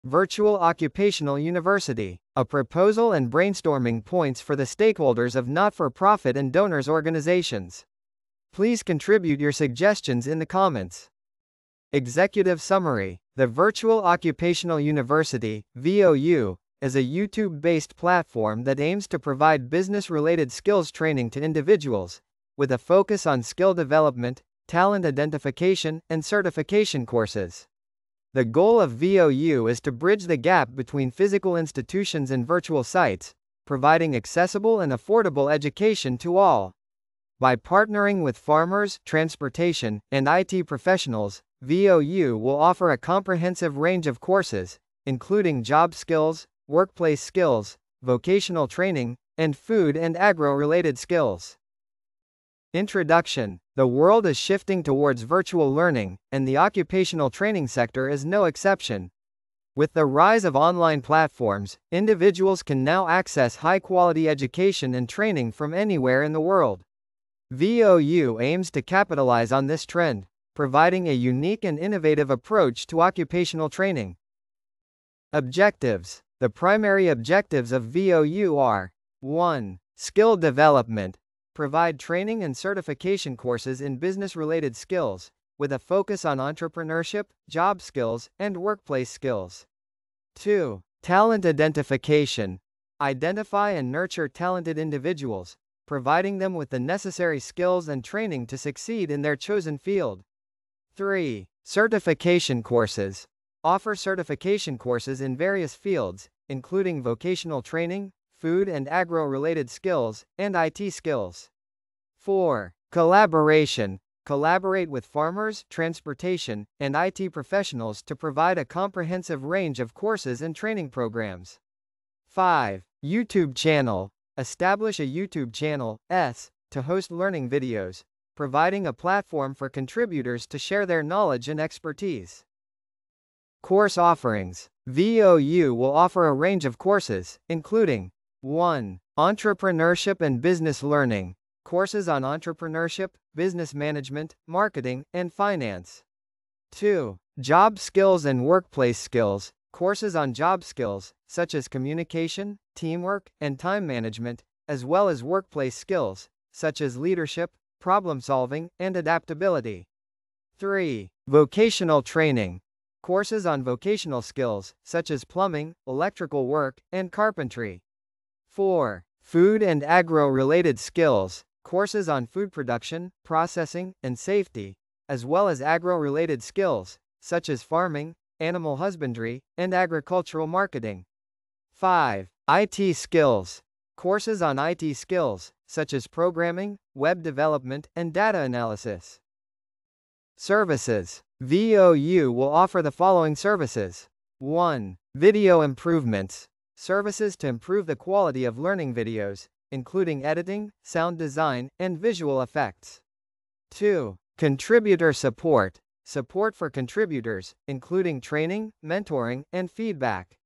Virtual Occupational University, a proposal and brainstorming points for the stakeholders of not-for-profit and donors organizations. Please contribute your suggestions in the comments. Executive Summary. The Virtual Occupational University, VOU, is a YouTube-based platform that aims to provide business-related skills training to individuals, with a focus on skill development, talent identification, and certification courses. The goal of VOU is to bridge the gap between physical institutions and virtual sites, providing accessible and affordable education to all. By partnering with farmers, transportation, and IT professionals, VOU will offer a comprehensive range of courses, including job skills, workplace skills, vocational training, and food and agro-related skills. Introduction. The world is shifting towards virtual learning, and the occupational training sector is no exception. With the rise of online platforms, individuals can now access high-quality education and training from anywhere in the world. VOU aims to capitalize on this trend, providing a unique and innovative approach to occupational training. Objectives. The primary objectives of VOU are: 1. Skill development. Provide training and certification courses in business-related skills, with a focus on entrepreneurship, job skills, and workplace skills. 2. Talent identification. Identify and nurture talented individuals, providing them with the necessary skills and training to succeed in their chosen field. 3. Certification courses. Offer certification courses in various fields, including vocational training, food and agro-related skills, and IT skills. 4. Collaboration. Collaborate with farmers, transportation, and IT professionals to provide a comprehensive range of courses and training programs. 5. YouTube channel. Establish a YouTube channel, to host learning videos, providing a platform for contributors to share their knowledge and expertise. Course offerings. VOU will offer a range of courses, including: 1. Entrepreneurship and business learning. Courses on entrepreneurship, business management, marketing, and finance. 2. Job skills and workplace skills. Courses on job skills, such as communication, teamwork, and time management, as well as workplace skills, such as leadership, problem-solving, and adaptability. 3. Vocational training. Courses on vocational skills, such as plumbing, electrical work, and carpentry. 4. Food and agro-related skills. Courses on food production, processing, and safety, as well as agro-related skills, such as farming, animal husbandry, and agricultural marketing. 5. IT skills. Courses on IT skills, such as programming, web development, and data analysis. Services. VOU will offer the following services. 1. Video improvements. Services to improve the quality of learning videos, including editing, sound design, and visual effects. 2. Contributor support. Support for contributors, including training, mentoring, and feedback.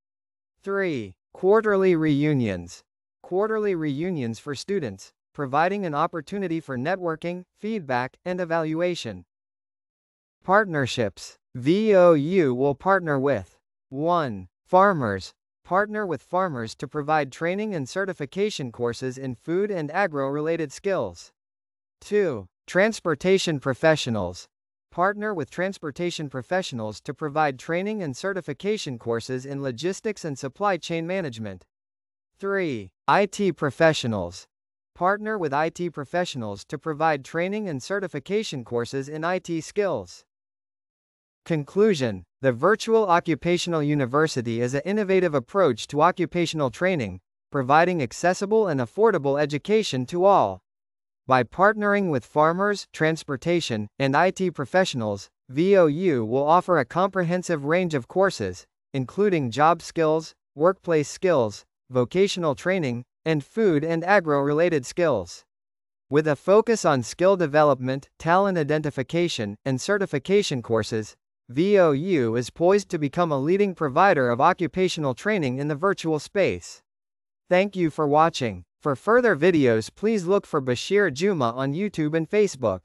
3. Quarterly reunions. Quarterly reunions for students, providing an opportunity for networking, feedback, and evaluation. Partnerships. VOU will partner with: 1. Farmers. Partner with farmers to provide training and certification courses in food and agro-related skills. 2. Transportation professionals. Partner with transportation professionals to provide training and certification courses in logistics and supply chain management. 3. IT professionals. Partner with IT professionals to provide training and certification courses in IT skills. Conclusion. The Virtual Occupational University is an innovative approach to occupational training, providing accessible and affordable education to all. By partnering with farmers, transportation, and IT professionals, VOU will offer a comprehensive range of courses, including job skills, workplace skills, vocational training, and food and agro-related skills. With a focus on skill development, talent identification, and certification courses, VOU is poised to become a leading provider of occupational training in the virtual space. Thank you for watching. For further videos, please look for Basheer Juma on YouTube and Facebook.